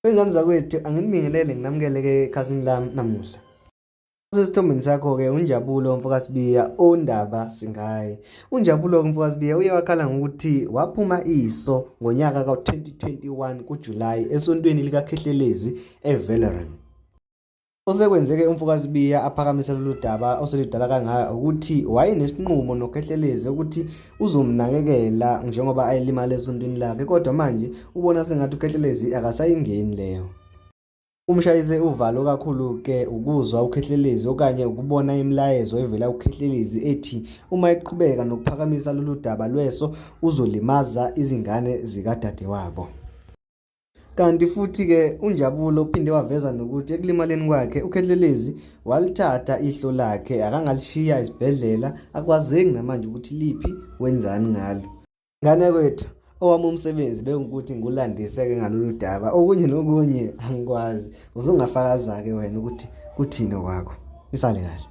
Ingane zakwethu anginibingelele nginamukele-ke ekhasini lami namuhla. Sesithombeni sakho-ke uNjabulo mfokasibiya ondaba singaye. UNjabulo mfokasibiya uye wakhala ngokuthi waphuma iso ngonyaka ka-2021 kuJulayi esontweni likakhehlelezi eVeloran. Osekwenzeke umfokasibiya aphakamisa lolu daba oseludala kangaka ukuthi wayenesinqumo nokhehlelezi ukuthi uzomnakekela njengoba ayelimala esontweni lakhe, kodwa manje ubona sengathi ukhehlelezi akasayingeni leyo. Umshayise uvalo kakhulu-ke ukuzwa ukhehlelezi okanye ukubona imilayezo evela ukhehlelezi ethi uma eqhubeka nokuphakamisa lolu daba lweso uzolimaza izingane zikadadewabo. Kanti futhi-ke uNjabulo uphinde waveza nokuthi ekulimaleni kwakhe ukhehlelezi walithatha ihlo lakhe akangalishiya esibhedlela, akwazeki namanje ukuthi liphi wenzani ngalo. Ngane kwethu, owami umsebenzi bekuwukuthi ngulandise-ke ngalolu daba, okunye nokunye angikwazi. Uzungafakaza-ke wena ukuthi kuthini kwakho. Isale kahle.